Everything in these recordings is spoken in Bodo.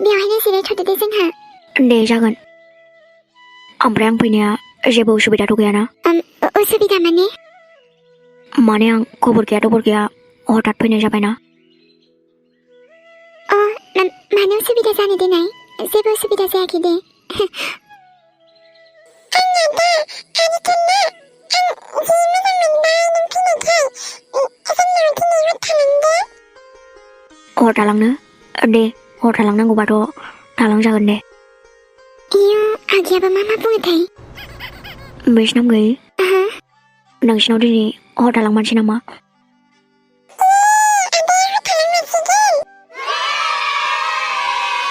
बेवहायनो जिरायथ'दो जोंहा दे जागोन ओमफ्राय आं फैनाया जेबो उसुबिदाथ' गैयाना उसुबिदा माने आं खबर गैया दबर गैया हठात फैनाय जाबायना मानो उसुबिदा जानो देनाय जेबो उसुबिदा जायाखै दे हर थालांनो दे हर थालांनांगौबाथ' थालांजागोन दे इयो आगैयाबो मा बुङोथाय बिसिनाम गैयै नोंसिनाव दिनै हर थालांमारसै नामा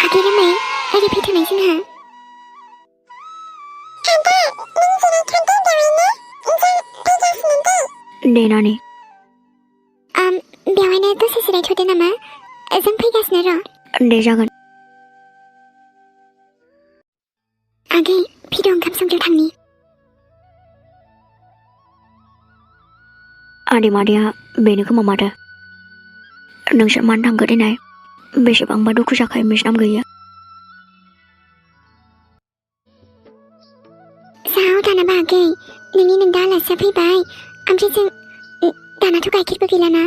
आगै रोमै ओरै फैथ'नाय जोंहा दे नानि बेवहायनो दसे जिरायथ'दो नामा जों फैगासिनो र' दे जागोन आगै फैद' ओंखाम संग्रायाव थांनि आदै मादैया बेनो खोमा माथो नोंसोर मानो थांखो देनाय बेसेबांबा दुखु जाखायो बिसिनाम गैया साहाव दानाबा आगै नोंनि नोंदा आलासिया फैबाय ओमफ्राय जों दानाथ' गाइखेरबो गैलाना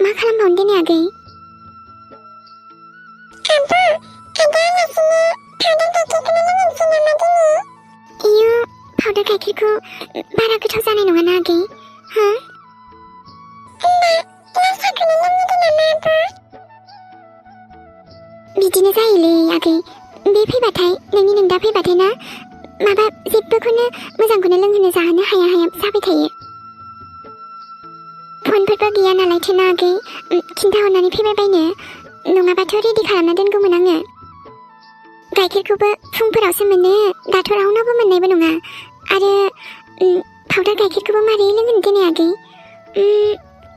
मा खालामबावनो देनाय आगै इयो पाउदार गाइखेरखौ बारा गोथाव जानाय नङाना आगै हो बिदिनो जायोलै आगै बे फैबाथाय नोंनि नोंदा फैबाथाय ना माबा जेबोखौनो मोजांखौनो लोंहोनो जाहोनो हाया जाबाय थायो फनफोरबो गैया नालायथो ना आगै खिन्थाहरनानै फैबाय बायनो नङाबाथ' रेडि खालामना दोनगौमोन आङो गाइखेरखौबो फुंफोरावसो मोनो दाथ' रावनावबो मोननायबो नङा आरो पाउदार गाइखेरखौबो मारै लोंहोनो देनाय आगै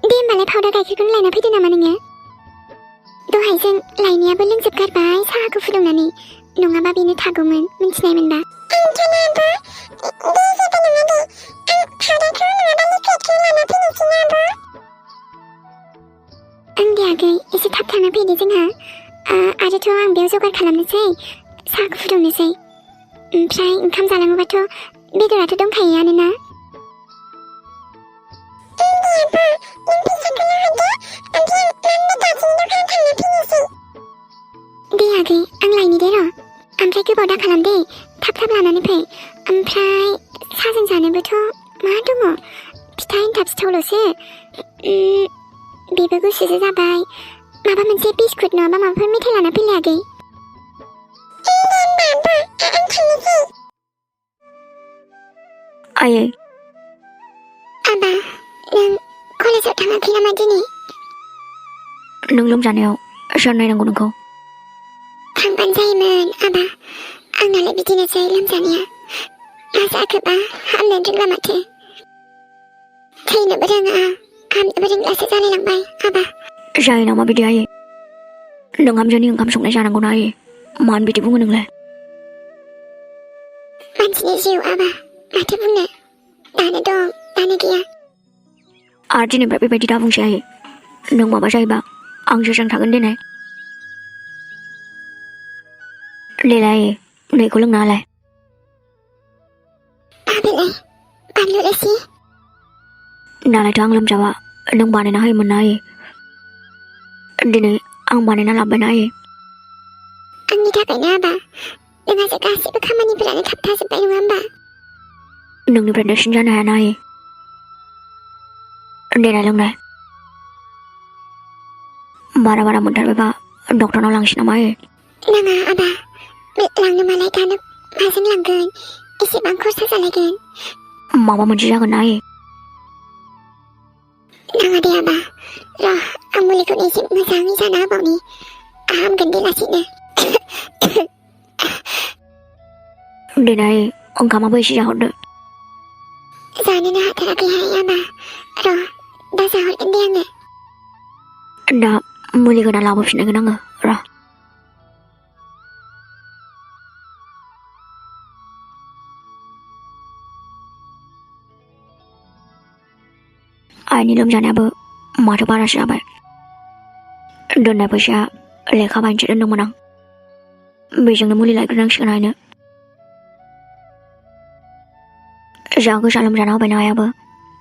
दे होमबालाय पाउदार गाइखेरखौनो लायना फैदो नामा नोङो दहाय जों लायनायाबो लोंजोबगारबाय साहाखौ फुदुंनानै नङाबा बेनो थागौमोन मिन्थिनाय मोनबा ओं दे आगै एसे थाब थांना फैदो जोंहा आरोथ' आं बेयाव जगार खालामनोसै साहाखौ फुदुंनोसै ओमफ्राय ओंखाम जालाङोबाथ' बेदराथ' दंखायोआनोना दे आगै आं लायनि दे र' ओमफ्राय गोबाव दा खालाम दे थाब लानानै फै ओमफ्राय साहाजों जानोबोथ' मा दङ फिथा एन्थाब सिथावल'सो बेबो गुसुसो जाबाय माबा मोनसे बिस्कुट नङाबा माबाफोर मेथाइ लाना फैलाय आगै आयै आबा नों कलेजाव थाङाखै नामा दिनै नों लोमजानायाव सोर नायनांगौ नोंखौ थांबानो जायोमोन आबा आंनालाय बिदिनोसै लोमजानाया मा जाखोबा हामनो रोंला माथो थैनोबो रोङा हामनोबो रोंलासो जालायलांबाय आबा जायो नामा बिदि आयै नोंहामजोनि ओंखाम संनाय जानांगौना आयै मानो बिदि बुङो नोंलाय मानसिनि जिउ आबा माथो बुंनो दानो दं दानो गैया आरो दिनैनिफ्राय बेबायदि दा बुंसै आयै नों माबा जायोबा आं जेजों थागोन देनाय देलाय आयै नैखौ लोंना हालाय माबेलाय बानलु रोसि दालायथ' आं लोमजाबा नों बानायना होयोमोन ना आयै दिनै आं बानायना लाबोबायना आयै आंनि थाखायनो आबा नोंहासो गासैबो खामानिफोरानो थाबथाजोब्बाय नङा होमबा नोंनिफ्राय देरसिन जानो हायाना आयै देनाय लोंनाय बारा मोनथारबायबा डक्टरनाव लांसै नामा आयै नाङा आबा लांनो मालाय दानो माजों लांगोन एसेबां खरसा जालायगोन माबा मोनसे जागोन ना आयै नाङा दे आबा र' आं मुलिखौनो एसे मोजाङै जाना होबावनि हामगोन दे लासैनो देनाय ओंखामाबो एसे जाहरदो जानोनो हाथाराखैहाय आबा र' दा जाहरगोन दे आङो दा मुलि गोनां लाबोफिननांगोन आङो र' आइनि लोमजानायाबो माथो बारासो जाबाय दोननाय फैसाया लेखा बायनोसो दोनदोंमोन आं बेजोंनो मुलि लायग्रोनांसिगोन आइनो जा गोसा लोमजाना होबायना आइयाबो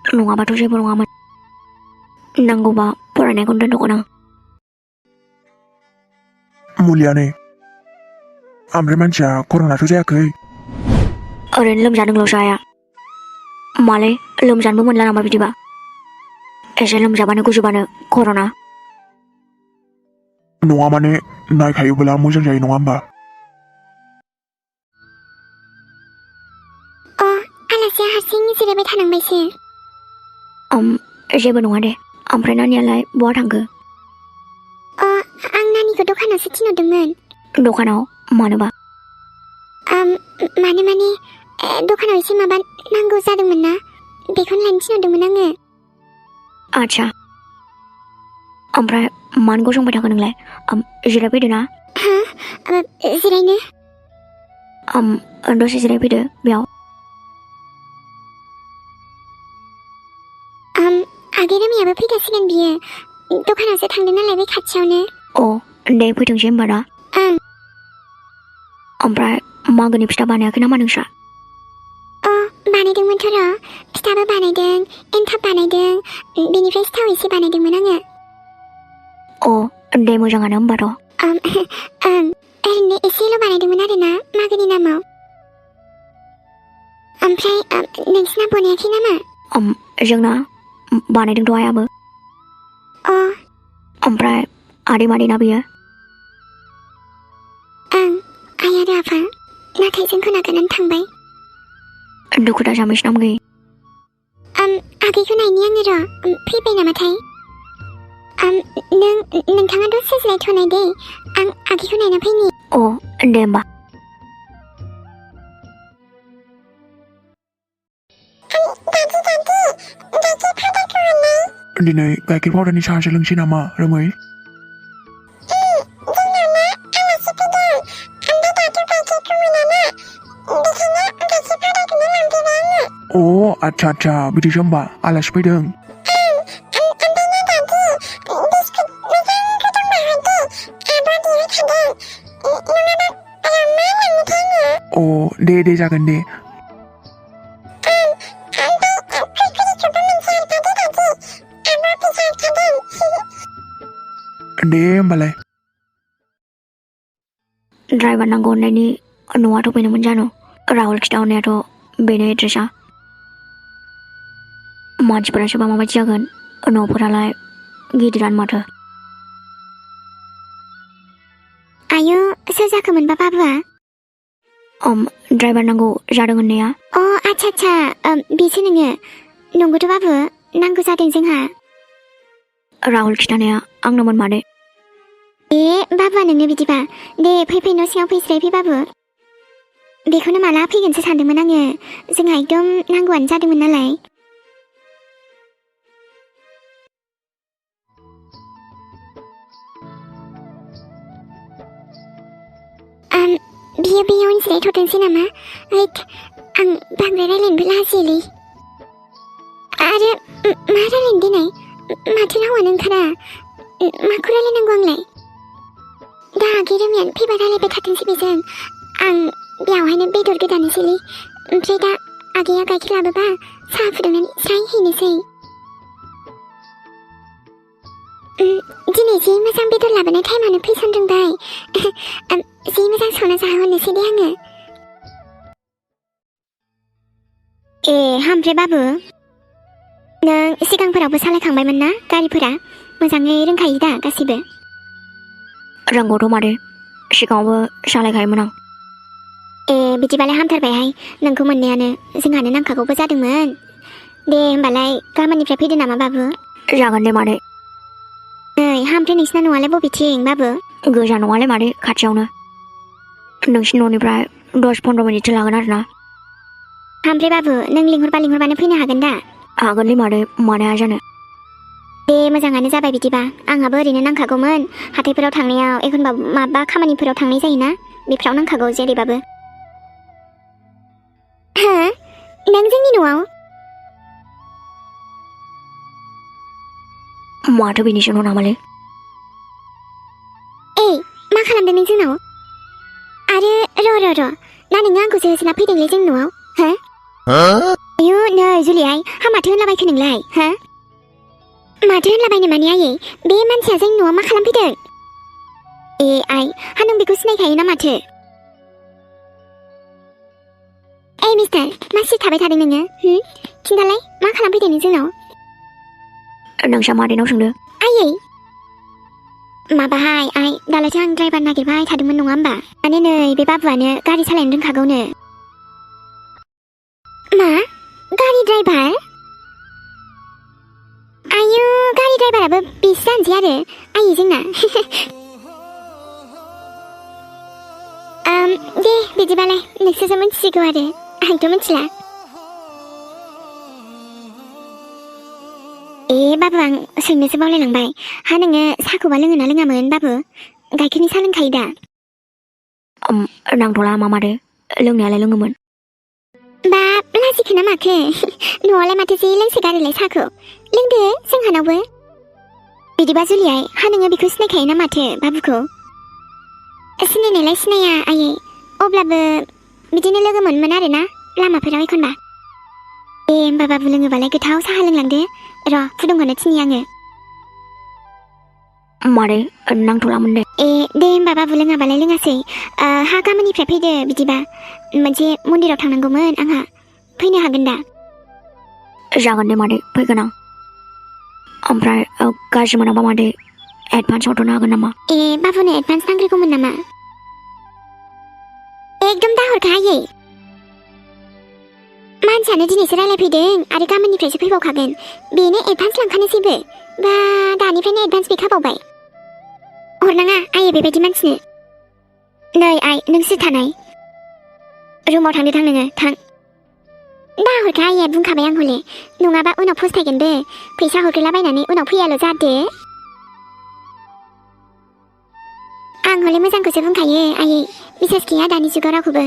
नङाबाथ' जेबो नङामोन नांगौबा फरायनायखौनो दोनथ'गोन आं मुलियानो ओमफ्राय मानसिया कर'नाथ' जायाखै ओरैनो लोमजादोंल'सो आइया मालै लोमजानोबो मोनला नामा बिदिबा एसे लोमजाबानो गुजुबानो कर'ना नङा माने नायखायोब्ला मोजां जायो नङा होमबा अ आलासिया हारसिं जिरायबाय थानांबायसो जेबो नङा दे ओमफ्राय नानियालाय बहा थांखो अ आं नानिखौ दखानावसो थिनहरदोंमोन दखानाव मानोबा माने दखानाव एसे माबा नांगौ जादोंमोन ना बेखौनो लायनो थिनहरदोंमोन आङो आच्छा ओमफ्राय मानो गसंबाय थाखो नोंलाय जिरायफैदो ना हा जिरायनो दसे जिरायफैदो बेयाव आगै रमियाबो फैगासिगोन बियो दखानावसो थांदों नालाय बे खाथियावनो अ दे फैथोंसै होमबा दा ओमफ्राय मागोनि फिथा बानायाखै नामा नोंस्रा बानायदोंमोनथ' र' फिथाबो बानायदों एन्थाब बानायदों बेनिफ्राय सिथाव एसे बानायदोंमोन आङो दे मोजाङानो होमबाथ' ओरैनो एसेल' बानायदोंमोन आरोना मागोनि नामाव ओमफ्राय नोंसिना बनायाखै नामा जोंना बानायदोंथ' आइयाबो ओमफ्राय आदै मादैना बियो आइ आरो आफा नाथाय जोंखौ नागारनानै थांबाय दुखु दाजा मिसनाम गैयै आगैखौ नायनि आङो र' फैबाय नामाथाय नोंथाङा दसे जिरायथ'नाय दे आं आगैखौ नायना फैनि दे होमबा दिनै गाइखेर पाउडारनि साहासो लोंसै नामा रोमै अ आच्छा बिदिसो होमबा आलासि फैदों दे जागोन दे दे होमबालाय ड्राइभार नांगौ होननायनि न'आथ' बेनोमोन जानो राहुल खिथाहरनायाथ' बेनो एड्रेसा मानसिफोरासोबा माबायदि जागोन न'फोरालाय गिदिरानो माथो आयौ सोर जाखोमोनबा बाबुआ ड्राइभार नांगौ जादों होननाया आच्छा बेसो नोङो नंगौथ' बाबु नांगौ जादों जोंहा राहुल खिथानाया आंनोमोन मादै बाबुआ नोङो बिदिबा दे फै न' सिङाव फैस्राय बाबु बेखौनो माला फैगोनसो सानदोंमोन आङो जोंहा एकदम नांगौआनो जादोंमोन नालाय बियो बेयावनो जिरायथ'थोंसै नामा आं बांद्राय रायलायनोबो लाजियोलै आरो मा रायलायनो दिनै माथो रावानो ओंखारा माखौ रायलायनांगौ आंलाय दा आगै रमियानो फैबा रायलायबाय थाथोंसै बेजों आं बेयावहायनो बेदर गोदानोसैलै ओमफ्राय दा आगैया गाइखेर लाबोबा साहा फुदुंनानै स्राय हैनोसै दिनै जि मोजां बेदर लाबोनाय टाइमानो फैसनदोंबाय जि मोजां संना जाहोहरनोसै दे आङो ओमफ्राय बाबु नों सिगांफोरावबो सालायखांबायमोन ना गारिफोरा मोजाङै रोंखायो दा गासिबो रोंगौथ' मादै सिगाङावबो सालायखायोमोन आं बिदिबालाय हामथारबायहाय नोंखौ मोननायानो जोंहानो नांखागौबो जादोंमोन दे होमबालाय गाबोननिफ्राय फैदो नामा बाबु जागोन दे मादै ओमफ्राय नोंसिना न'आलाय बबेथिं बाबु गोजान नङालै मादै खाथियावनो नोंसिनि न'निफ्राय 10-15 मिनिटसो लागोन आरोना ओमफ्राय बाबु नों लिंहरबानो फैनो हागोन दा हागोनलै मादै मानो हाया जानो दे मोजाङानो जाबाय बिदिबा आंहाबो ओरैनो नांखागौमोन हाथायफोराव थांनायाव एखनबा माबा खामानिफोराव थांनाय जायोना बेफ्राव नांखागौ जेरैबाबो नों जोंनि न'आव माथो बेनिसो न' नामालै मा खालामदों नों जोंनाव आरो र' ना नोङो आंखौसो होसोना फैदोंलै जों न'आव हो आयु नै जुलियाय हा माथो होनलाबायखो नोंलाय हो माथो होनलाबायनो माने आयै बे मानसिया जोंनि न'आव मा खालामफैदों ए आइ हा नों बेखौ सिनायखायो ना माथो ओइ मिस्टार मा सिरि थाबाय थादों नोङो खिन्थालाय मा खालामफैदों नों जोंनाव नोंसा मादैनाव सोंदो आयै माबाहाय आइ दालायथो आं ड्राइभार नागिरबाय थादोंमोन नङा होमबा माने नै बे बाबुआनो गारि सालायनो रोंखागौनो मा गारि ड्राइभार आयु गारि ड्राइभाराबो बेसो जानोसै आरो आयै जोंना दे बिदिबालाय नोंसोरसो मिथिसिगौ आरो आंथ' मिथिला ए बाबु आं सोंनोसो बावलायलांबाय हा नोङो साहाखौबा लोङो ना लोङामोन बाबु गाइखेरनि साहा लोंखायो दा नांथ'ला मामादे लोंनायालाय लोङोमोन बा लाजिखो ना माखो न'आवलाय माथो जे लोंसोगारोलाय साहाखौ लोंदो जोंहानावबो बिदिबा जुलियाय हा नोङो बेखौ सिनायखायो ना माथो बाबुखौ सिनायनायलाय सिनाया आयै अब्लाबो बिदिनो लोगो मोनोमोन आरोना लामाफोराव एखनबा दे होमबा बाबु लोङोबालाय गोथाव साहा लोंलांदो र' फुदुंहरनो थिनि आङो मादै नांथ'लामोन दे ए दे होमबा बाबु लोङाबालाय लोङासै हा गाबोननिफ्राय फैदो बिदिबा मोनसे मन्दिराव थांनांगौमोन आंहा फैनो हागोन दा जागोन दे मादै फैगोन आं ओमफ्राय गाज्रि मोनाबा मादै एडभान्स हरथ'नो हागोन नामा ए बाबुनो एडभान्स नांग्रोगौमोन नामा एकदम दाहरखा आयै मानसियानो दिनैसो रायलायफैदों आरो गाबोननिफ्रायसो फैबावखागोन बेनो एडभान्स लांखानोसैबो बा दानिफ्रायनो एडभान्स बिखाबावबाय हरनाङा आयै बेबायदि मानसिनो नै आइ नोंसो थानाय रुमाव थांदो नोङो थां दाहरखा आइया बुंखाबाय आं हले नङाबा उनाव फस्थायगोनबो फैसा हरग्रोलाबायनानै उनाव फैयाल' जादो आं हले मोजांखौसो बुंखायो आयै बिसास गैया दानि जुगाव रावखौबो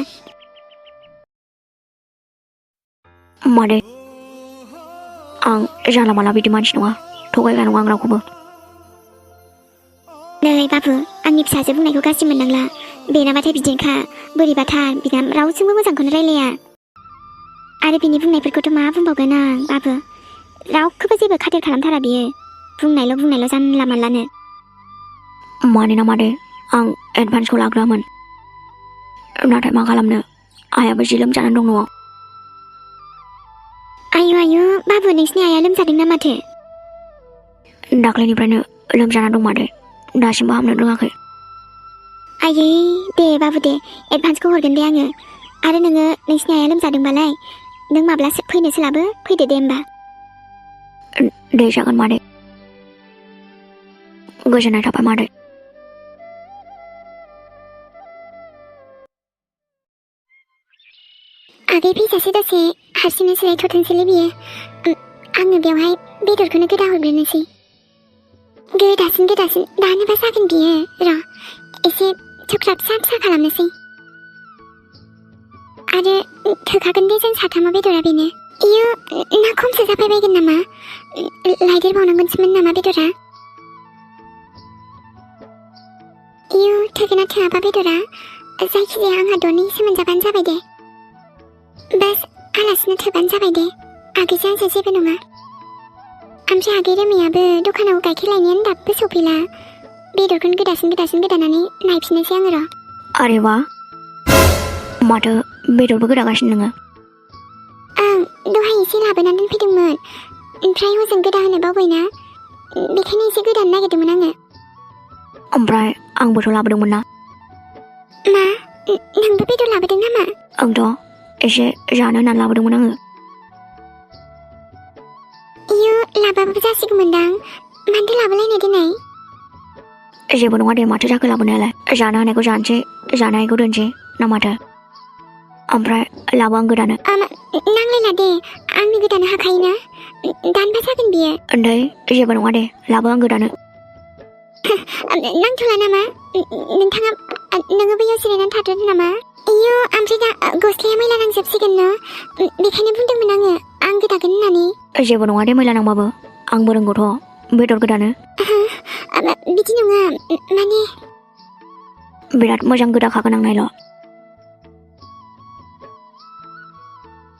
मादै आं जानला माला बिदि मानसि नङा थगायग्रा नङा आं रावखौबो नै बाबु आंनि फिसाजो बुंनायखौ गाज्रि मोननांला बेनाबाथाय बिदिनोखा बोरैबाथार बिना रावजोंबो मोजांखौनो रायलाया आरो बिनि बुंनायफोरखौथ' मा बुंबावगोन आं बाबु रावखौबो जेबो खाथिर खालामथारा बियो बुंनायल' जानला मानलानो मानोना मादै आं एडभान्सखौ लाग्रोआमोन नाथाय मा खालामनो आइयाबो जि लोमजानानै दं न'आव आयु बाबु नोंसिनि आइया लोमजादों ना माथो दाख्लैनिफ्रायनो लोमजाना दं मादै दासिमबो हामनो रोङाखै आयै दे बाबु दे एडभान्सखौ हरगोन दे आङो आरो नोङो नोंसिनि आइया लोमजादोंबालाय नों माब्ला फैनो सोलाबो फैदो दे होमबा दे जागोन मादै गोजोननाय थाबाय मादै आगै फैसासे दसे हारसिंनो सोलायथ'थोंसैलै बियो आङो बेवहाय बेदरखौनो गोदा हरग्रोनोसै गोदासिन दानोबा जागोन बियो र' एसे थुख्रा फिसा खालामनोसै आरो थोखागोन दे जों साथामा बेदरा बेनो इयो ना खमसो जाफैबायगोन नामा लायदेरबावनांगोनसोमोन नामा बेदरा इयो थोगोना थोआबा बेदरा जायखिजाया आंहा दनैसो मोनजाबानो जाबाय दे बास आलासिनो थोबानो जाबाय दे आगैजों आंजों जेबो नङा ओमफ्राय आगै रोमैयाबो दखानाव गाइखेर लायनायानो दाबो सफैला बेदरखौनो गोदासिन गोदानानै नायफिननोसै आङो र' आरे बा माथो बेदरबो गोदागासिनो नोङो आं दहाय एसे लाबोनानै दोनफैदोंमोन ओमफ्राय हजों गोदा होनो बावबायना बेखायनो एसे गोदानो नागिरदोंमोन आङो ओमफ्राय आंबोथ' लाबोदोंमोन ना मा नोंबो बेदर लाबोदों नामा आंथ' एसे जानो होननानै लाबोदोंमोन आङो इयो लाबाबो जासिगौमोनदां मानोथो लाबोलायनो दिनै जेबो नङा दे माथो जाखो लाबोनायालाय जानो हानायखौ जानोसै जानो हायैखौ दोनसै ना माथो ओमफ्राय लाबो आं गोदानो नांलायला दे आंनो गोदानो हाखायोना दानबा जागोन बियो ओमफ्राय जेबो नङा दे लाबो आं गोदानो नांथ'ला नामा नोङो बैयाव जिरायनानै थाथ'दो नामा इयो ओमफ्राय दा गस्लाया मैला नांजोबसिगोन ना बेखायनो बुंदोंमोन आं गोदागोन होननानै जेबो नङा दे मैला नांबाबो आंबो रोंगौथ' बेदर गोदानो बिदि नङा माने बिराद मोजां गोदाखागोन आं नायल'